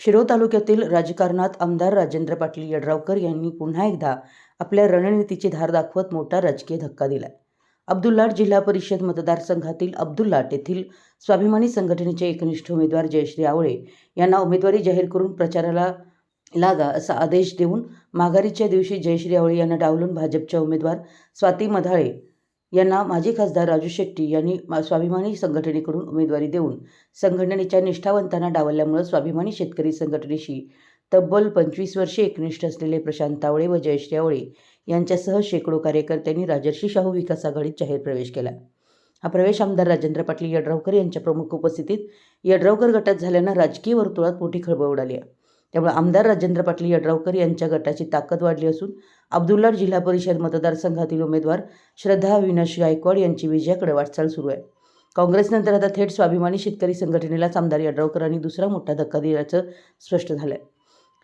शिरोळ तालुक्यातील राजकारणात आमदार राजेंद्र पाटील यड्रावकर यांनी पुन्हा एकदा आपल्या रणनीतीची धार दाखवत मोठा राजकीय धक्का दिलाय। अब्दुल्लाट जिल्हा परिषद मतदारसंघातील अब्दुल्लाट येथील स्वाभिमानी संघटनेचे एकनिष्ठ उमेदवार जयश्री आवळे यांना उमेदवारी जाहीर करून प्रचाराला लागा असा आदेश देऊन माघारीच्या दिवशी जयश्री आवळे यांना डावलून भाजपच्या उमेदवार स्वाती मधाळे यांना माजी खासदार राजू शेट्टी यांनी स्वाभिमानी संघटनेकडून उमेदवारी देऊन संघटनेच्या निष्ठावंतांना डावलल्यामुळे स्वाभिमानी शेतकरी संघटनेशी तब्बल 25 वर्षे एकनिष्ठ असलेले प्रशांत तावळे व जयश्री आवळे यांच्यासह शेकडो कार्यकर्त्यांनी राजर्षी शाहू विकास आघाडीत जाहीर प्रवेश केला। हा प्रवेश आमदार राजेंद्र पाटील यड्रावकर यांच्या प्रमुख उपस्थितीत यड्रावकर गटात झाल्यानं राजकीय वर्तुळात मोठी खळबळ उडाली आहे। त्यामुळे आमदार राजेंद्र पाटील यड्रावकर यांच्या गटाची ताकद वाढली असून अब्दुल्लाट जिल्हा परिषद मतदारसंघातील उमेदवार श्रद्धा अविनाश गायकवाड यांची विजयाकडे वाटचाल सुरू आहे। काँग्रेसनंतर आता थेट स्वाभिमानी शेतकरी संघटनेलाच आमदार यड्रावकरांनी दुसरा मोठा धक्का दिल्याचं स्पष्ट झालं आहे।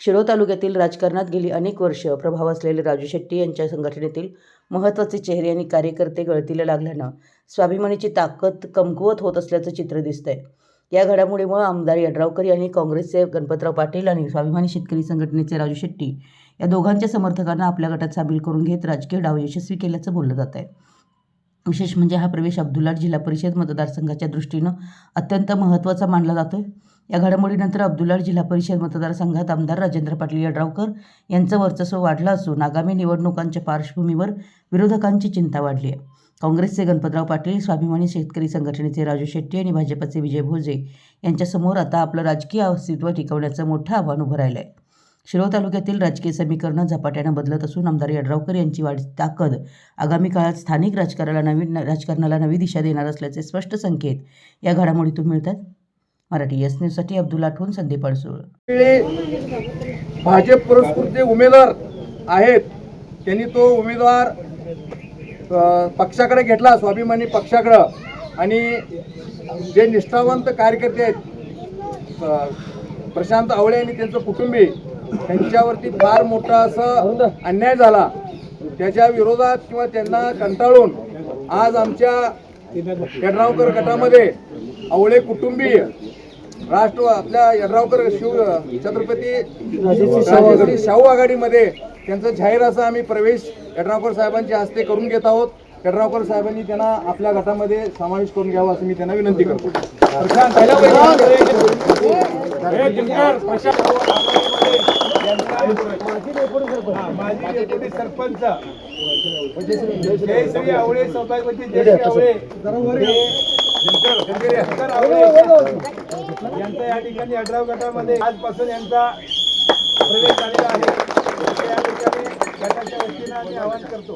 शिरोळ तालुक्यातील राजकारणात गेली अनेक वर्ष प्रभाव असलेले राजू शेट्टी यांच्या संघटनेतील महत्त्वाचे चेहरे आणि कार्यकर्ते गळतीला लागल्यानं स्वाभिमानीची ताकद कमकुवत होत असल्याचं चित्र दिसतंय। या घडामोडीमुळे आमदार यड्रावकर यांनी काँग्रेसचे गणपतराव पाटील आणि स्वाभिमानी शेतकरी संघटनेचे राजू शेट्टी या दोघांच्या समर्थकांना आपल्या गटात सामील करून घेत राजकीय डाव यशस्वी केल्याचं बोललं जात आहे। विशेष म्हणजे हा प्रवेश अब्दुल्लाट जिल्हा परिषद मतदारसंघाच्या दृष्टीनं अत्यंत महत्त्वाचा मानला जातोय। या घडामोडीनंतर अब्दुल्लाट जिल्हा परिषद मतदारसंघात आमदार राजेंद्र पाटील यड्रावकर यांचं वर्चस्व वाढलं असून आगामी निवडणुकांच्या पार्श्वभूमीवर विरोधकांची चिंता वाढली आहे। काँग्रेसचे गणपतराव पाटील, स्वाभिमानी शेतकरी संघटनेचे राजू शेट्टी आणि भाजपचे विजय भोजे यांच्यासमोर आता आपलं राजकीय अस्तित्व टिकवण्याचं मोठं आव्हान उभं राहिलं आहे। शिरोळ तालुक्यातील राजकीय समीकरणं झपाट्यानं बदलत असून आमदार यड्रावकर यांची वाढती ताकद आगामी काळात स्थानिक राजकारणाला नवी दिशा देणार असल्याचे स्पष्ट संकेत या घडामोडीतून मिळतात। मराठी एस न्यूजसाठी अब्दुल्लाटहून संदीप अडसूळ। भाजप पुरस्कृत उमेदवार आहेत त्यांनी तो उमेदवार पक्षाकडे घेतला, स्वाभिमानी पक्षाकडे, आणि जे निष्ठावंत कार्यकर्ते आहेत प्रशांत आवळे आणि त्यांचं कुटुंबीय त्यांच्यावरती फार मोठा असं अन्याय झाला। त्याच्या विरोधात किंवा त्यांना कंटाळून आज आमच्या यड्रावकर गटामध्ये आवळे कुटुंबीय आपल्या यड्रावकर छत्रपती शाहू आघाडीमध्ये त्यांचं जाहीर असा आम्ही प्रवेश यड्रावकर साहेबांच्या हस्ते करून घेत आहोत। यड्रावकर साहेबांनी त्यांना आपल्या गटामध्ये समावेश करून घ्यावा असं मी त्यांना विनंती करतो। माजी सरपंच जयश्री आवळे, सौभाग्यवती जयश्री आवळे यांचा या ठिकाणी यड्राव गटामध्ये आजपासून यांचा प्रवेश झालेला आहे। या ठिकाणी गटाच्या वतीने आम्ही आवाहन करतो।